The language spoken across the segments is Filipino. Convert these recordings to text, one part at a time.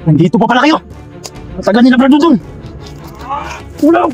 Nandito pa pala kayo! Ang tagal nila Brad Dudong! Ulam!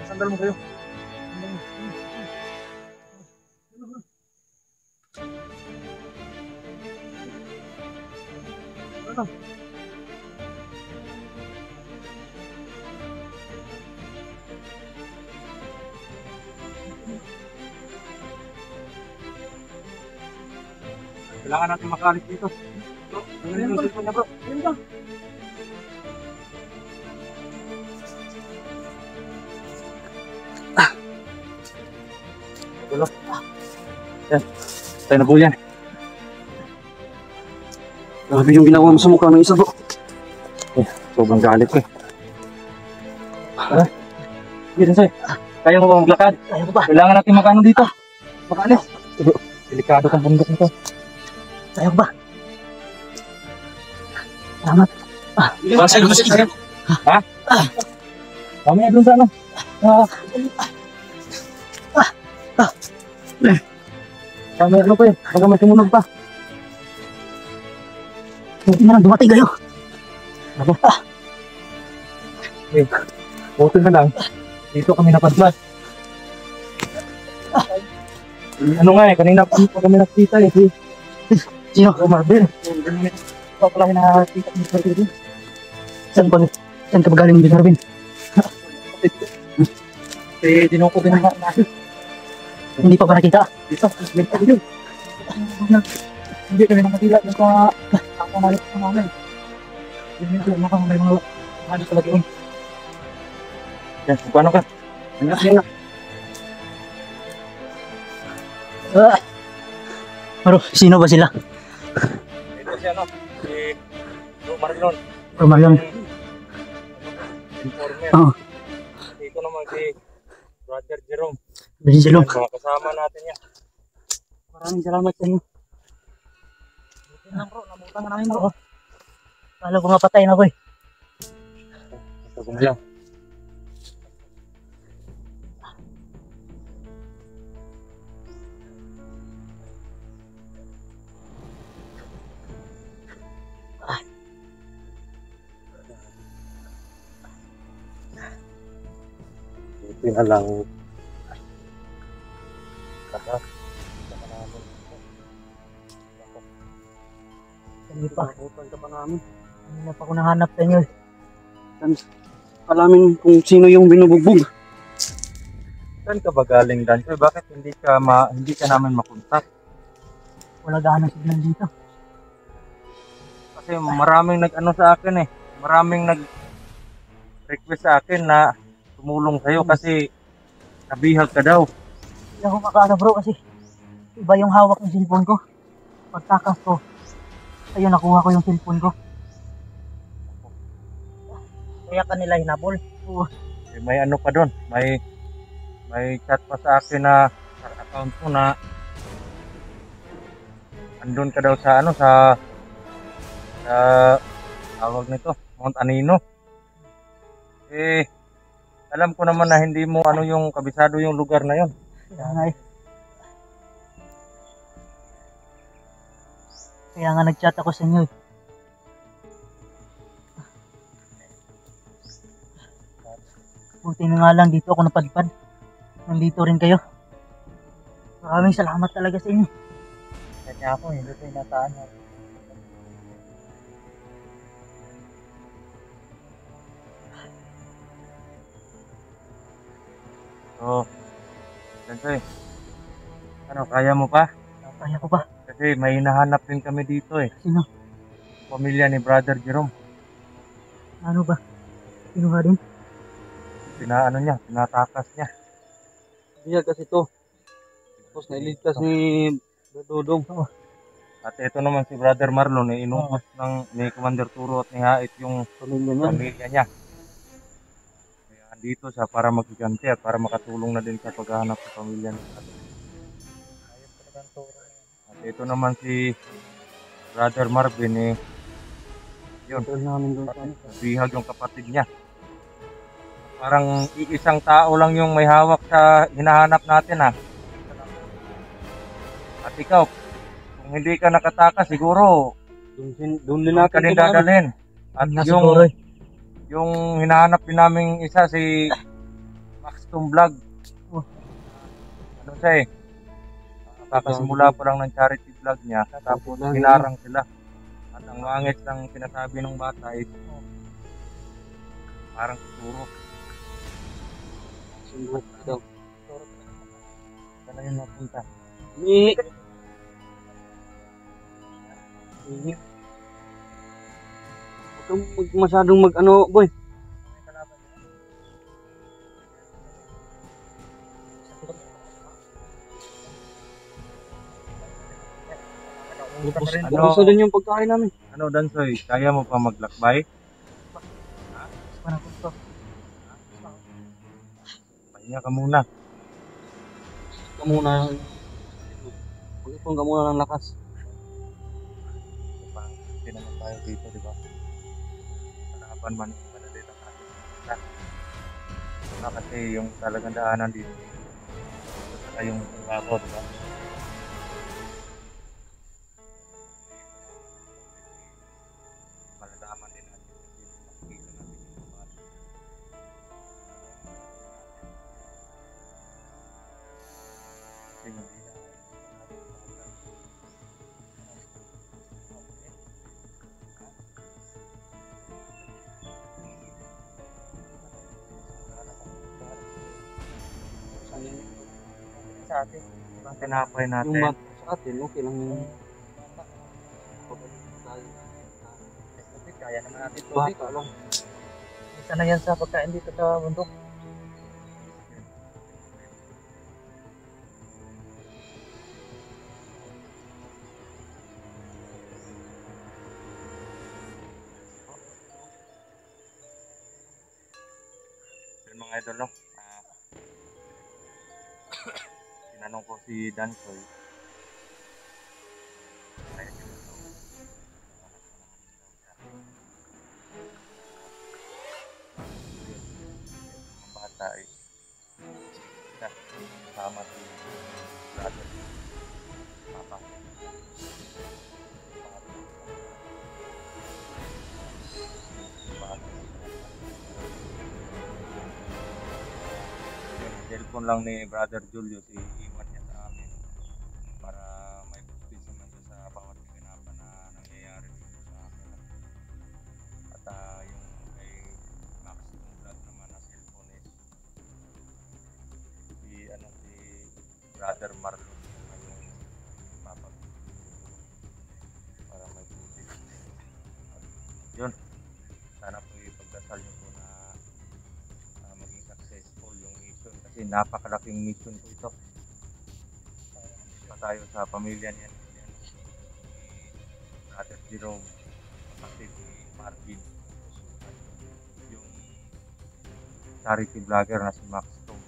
Sandal mo kayo. Kailangan natin makalit dito. Ayun ba? Ayun ba? Yan. Tayo na po yan. Grabe yung ginawa mo sa mukha ng isa, bro. Sobrang galit ko eh. Sige, Sensei. Kaya mo ba maglakad? Kaya ko ba? Kailangan natin makano dito. Makaalis. Delikado kang bundok nito. Kaya ko ba? Salamat. Sige. Ha? Mamaya dun sa ano? Mamaya ano pa yun? Baka may tumunog pa. Buti na lang dumating kayo. Buti na lang. Dito kami napadlas. Ano nga eh, kanina pa kami nakita eh. Sino? Marvin. Ito pala nakakita kami sa dito. Saan ka ba galing, Marvin? Dinuko din natin. Hindi pa ba nakita? Dito, hindi kami nakatila yung pangamalit sa namin. Hindi kami may mga halos talaga yun. Yan, paano ka? Ano? Pero, sino ba sila? Ito si ano, si Marlon. Marlon. Informer. Oo. Ito naman si Brother Jerome. Bilong. Mga kasama natin yan. Maraming salamat sa inyo. Buti na bro, namutang namin bro. Kala ko nga patay na ko eh. Sabi mo lang. Buti na lang. Hindi pa. Nabutan ka pa namin. Hindi pa ako nahanap sa inyo eh. Alamin kung sino yung binubugbog. Saan ka ba galing, Dancho? Bakit hindi ka namin makontak? Wala gaano signal dito. Kasi maraming nag-ano sa akin eh. Maraming nag-request sa akin na tumulong sa'yo kasi nabihag ka daw. Hindi ako makaano bro kasi iba yung hawak ng cellphone ko. Pagtakas ko, ayun nakuha ko yung cellphone ko. Kaya kanila hinabol. Oo. Eh, may ano pa doon. May chat pa sa akin na sa account mo na andun ka daw sa ano sa tawag nito, Mount Anino. Eh, alam ko naman na hindi mo ano yung kabisado yung lugar na yon. Kaya nga eh. Kaya nga nag-chat ako sa inyo eh. Buti na nga lang dito ako napadpad. Nandito rin kayo. Maraming salamat talaga sa inyo. Kanya ako, hindi ko inataan. So, Dansoy, ano, kaya mo pa? Kaya ko ba? Kasi may hinahanap din kami dito eh. Sino? Pamilya ni Brother Jerome. Ano ba? Sino ba din? Tinatakas niya. Bihag kasi to. Tapos nailigtas ni Dudong. At ito naman si Brother Marlon, inutos ni Commander Turo at ni Hait yung pamilya niya. Kaya andito siya para maghiganti at para makatulong na din sa paghahanap sa pamilya niya. At ito naman si Brother Marvin yun, bihag yung kapatid niya. Parang iisang tao lang yung may hawak sa hinahanap natin ha. At ikaw, kung hindi ka nakatakas, siguro Doon din ka din dadalhin. At yung hinahanap din namin isa si Max Vlog. Ano siya eh? Kakasimula pa lang ng charity vlog niya. Tapos hinarang sila. At ang mangit ng sinasabi ng bata is parang tuturo. Saan na yun napunta? Huwag kang masyadong mag-ano, boy. Ano? din yung pagkain namin. Ano, Dansoy? Kaya mo pa maglakbay? Parang gusto. Pahinga ka muna. Ka muna. Pag-ipon ka muna ng lakas. Hindi naman tayo dito, di ba? Harapan man yung manalita natin. Kasi yung talagang daanan dito. Saka yung bago, di ba? Malalaman din natin kasi makikita natin yung bago. Kasi hindi na sa atin. Ang tinapay natin. Yung sa atin, okay lang yung Kaya naman natin ito. bata lang. Isa na yan sa pagkain dito sa bundok. Yun mga idol, no? Tinanong ko si Dansoy. Mga bata ay kasama si brother, papa. Cellphone lang ni Brother Julio, iwan niya sa amin para may bustis naman siya sa bawat kaganapan na nangyayari dito sa amin. At yung kay Max yung vlog naman na cellphone is si Brother Marlon yung papa para may bustis. Yun, sana po ipagdasal niyo po na maging successful yung mission kasi napakalaking mission po ito. Pa tayo sa pamilya niya ni Brother Jerome, kapatid ni Marvin, yung charity vlogger na si Max Tom.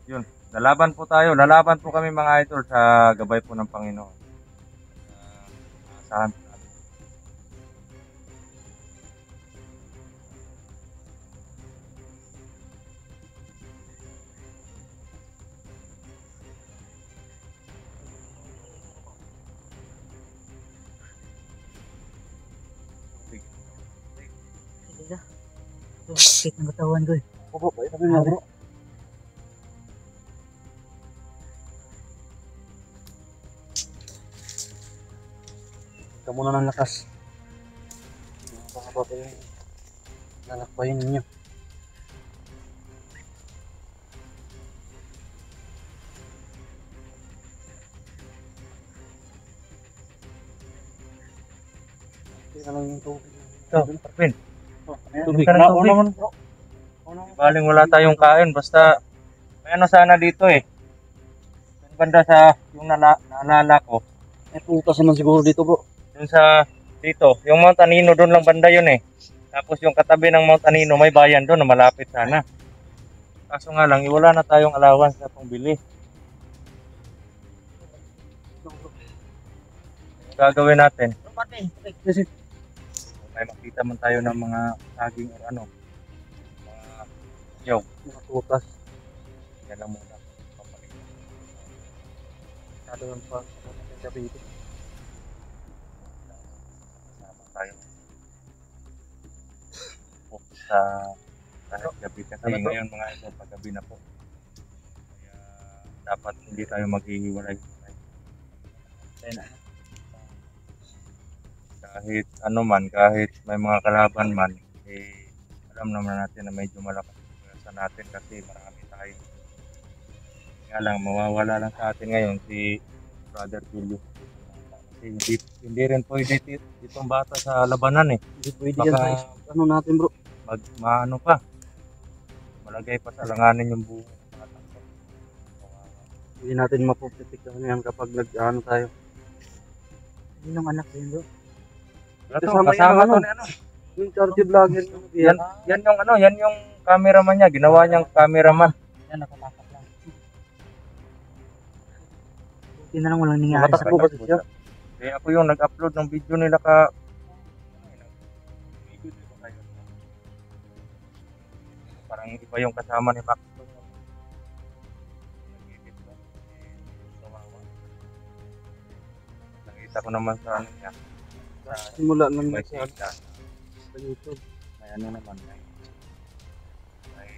Yun, lalaban po tayo, lalaban po kami mga idol sa gabay po ng Panginoon. Asahan po namin. Sige na. Ito, sakit ng katawan ko eh. Opo, sabi mo bro. Ka muna ng lakas. Baka pa yung lalakbayin ninyo. Hindi na lang yung tubig. Ito, Marvin. Tubig. Ka ng tubig. naman bro. Baling wala tayong kain, basta may ano sana dito eh. Yung banda sa, yung naalala ko, May putas naman siguro dito bro. yung sa dito, yung Mount Anino doon lang banda yun eh. Tapos yung katabi ng Mount Anino, may bayan doon na malapit sana. Kaso nga lang, wala na tayong allowance na pangbili. Ang gagawin natin, Kasi may makita man tayo ng mga saging o ano, mga yaw. mga putas. Yan lang muna. Papalit. Masyado lang pa. Gabi dito. Sama tayo. Focus sa kahit gabi kasi ngayon mga ito paggabi na po. Kaya dapat hindi tayo maghihiwalay. Kahit ano man, kahit may mga kalaban man, eh, alam naman natin na medyo malakas sa natin kasi marami tayo. Kaya lang, mawawala lang sa atin ngayon si Brother Julio. Kasi hindi rin pwede itong bata sa labanan eh. Hindi pwede yan Baka sa ano natin bro. maano pa. Malagay pa sa langanin yung buhay ng bata ko. Hindi natin mapuprotektahan yan kapag nag-ano tayo. Sinong anak ko yun, bro? Ito, Kasama kasama yan, to ano? ni ano. Yung charity vlogger. Yan yung ano, yan yung cameraman niya, ginawa niyang cameraman. Yan, nakatapak lang. Buti na lang walang nangyari sa Nakatakbo kasi siya. Eh ako yung nag-upload ng video nila ka video di ba kayo? Parang iba yung kasama ni Max. Nag-edit ba? Kawawa. Nakita ko naman sa ano niya. Simula lang May sa sita. sa YouTube. May ano naman. May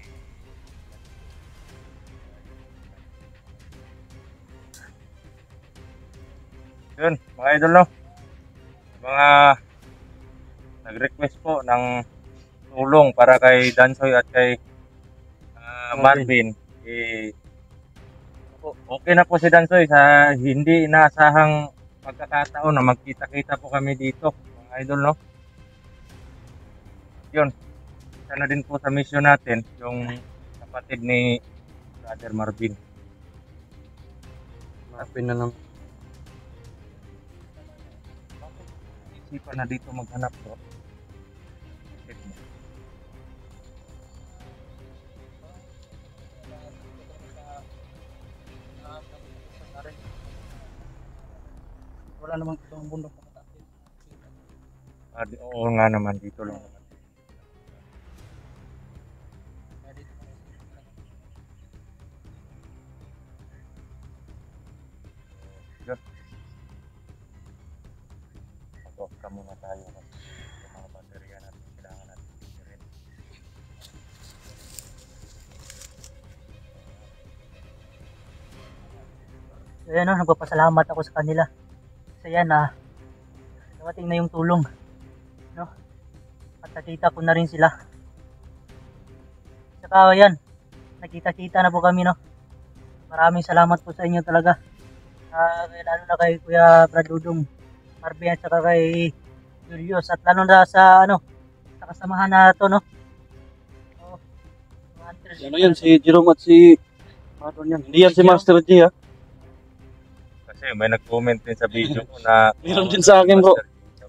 yun, mga idol no. Mga nag-request po ng tulong para kay Dansoy at kay Marvin. Okay na po si Dansoy sa hindi inaasahang pagkakataon na magkita-kita po kami dito, mga idol no. Yun, isa na din po sa mission natin, yung kapatid ni Brother Marvin. Hanapin na lang. Isipan na dito maghanap bro. Wala namang itong bundok na mataas. Oo nga naman, dito lang naman. Yun. Mag-off ka muna tayo kasi yung mga baterya natin kailangan natin rin. So yan, no, nagpapasalamat ako sa kanila. Kasi yan, dumating na yung tulong. No? At nakita ko na rin sila. Saka yan, nakita-kita na po kami, no? Maraming salamat po sa inyo talaga. Lalo na kay Kuya Brad Dudong, Marvin at saka kay Julius. At lalo na sa, sa kasamahan na to, no? So, mga hunters. Ano yan, si Jerome at si Maron yan. Hindi yan si Master G, ha? Kasi may nag-comment din sa video ko na Meron din sa akin, bro.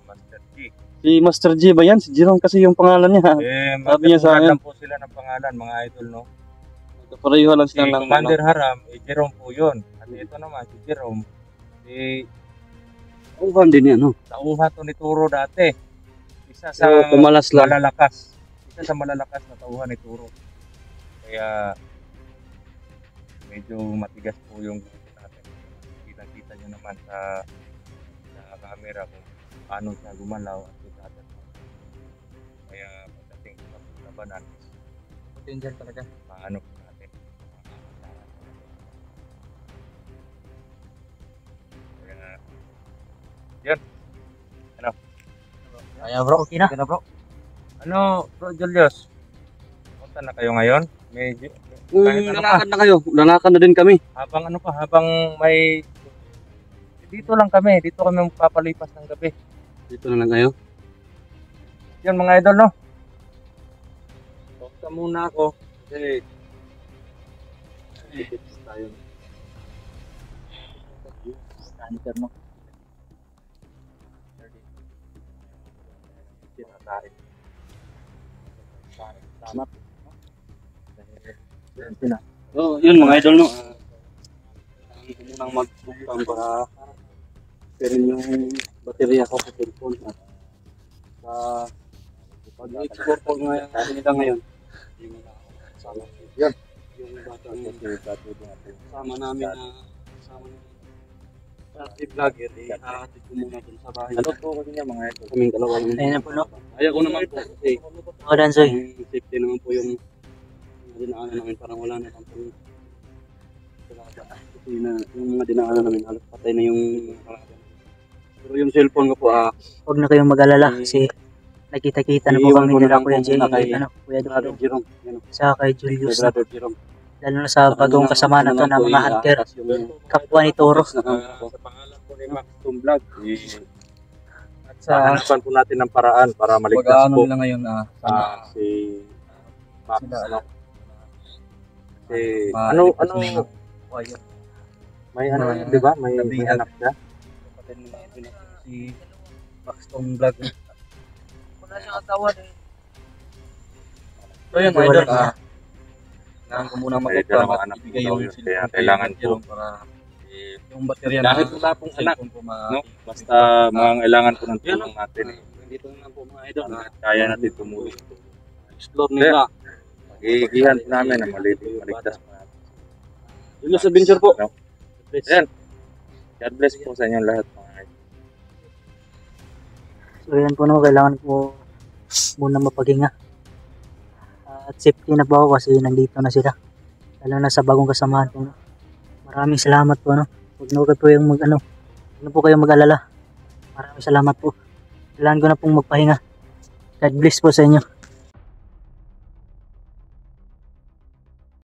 Master G. Si Master G ba yan? Si Jerome kasi yung pangalan niya. Sabi niya sa akin. Lang po sila ng pangalan, mga idol, no? Pareho lang Si sila ng Commander Haram, Jerome po yun. At ito naman, si Jerome, si Uhan din yan, no? tauhan to ni Turo dati. Isa sa So, pumalas lang. malalakas. Isa sa malalakas na tauhan ni Turo. Kaya medyo matigas po yung grupo natin. Kita-kita nyo naman sa camera kung paano siya gumalaw at dati. Kaya pagdating sa labanan, Danger talaga. paano po natin. Kaya yan. Kaya bro, okay na. Okay na bro. Ano bro Julius? Punta na kayo ngayon? Medyo kahit ano pa, Lalakad na kayo. Lalakad na din kami. habang ano pa, habang may dito lang kami, dito kami magpapalipas ng gabi. Dito na lang kayo. Yun mga idol no. Basta muna ako kasi Tayo. Saniter mo. kinakain. Salamat. Sila. So, yun mga idol, no? Kailangan ko munang mag-bukang para perin yung baterya ko sa cellphone. At sa pag-explore ko nila ngayon, yung kasama yun. Yung batang kasama namin na kasama namin sa vlogger, ihahatid ko muna dun sa bahay. Ano po kasi niya mga idol? Kaming dalawa lang. Ayun na po, no? Ayaw ko naman po kasi Mga Dansoy. yung safety naman po yung dinaanan namin, parang wala na pang kasi yung mga dinaanan namin halos patay na yung pero yung cellphone ko po Huwag na kayong mag-alala kasi nakita-kita na po iiwan kami ko na nila lang Kuya po Jay, muna kay Kuya Brother Dudong, Jerome, yan, sa kay kay Julius. Brother Jerome. Lalo na sa bagong kasama na to na mga hunter, kapwa ni Toro. Sa pangalan po ni Max Vlog. At sa hanapan po natin ng paraan para maligtas po nila ngayon si Max. Sila, Ano? Kasi ano May ano, di ba? May hanap siya. Kapatid ni Edwin at si Maxton Vlog. wala siyang katawan eh. So yun mga idol, kailangan ko muna Kaya mag-upload mga at anak ibigay ko yung daw yun. cellphone Kaya kay kailangan ko. Jerome para yung baterya Dahil wala pong anak, cellphone ko no? Basta kailangan ko ng tulong natin eh. Dito na po mga idol. Kaya natin tumulong. Explore nila. Magigihan po namin na maligtas po natin. Yun lang sa adventure po. No? Ayan. God bless po sa inyong lahat mga idol. So yan po no, kailangan ko muna mapaghinga. At safety na po ako kasi nandito na sila. Lalo na sa bagong kasamahan ko. No? Maraming salamat po. No? Huwag na kayo po yung huwag na po kayong mag-alala. Maraming salamat po. Kailangan ko na pong magpahinga. God bless po sa inyo.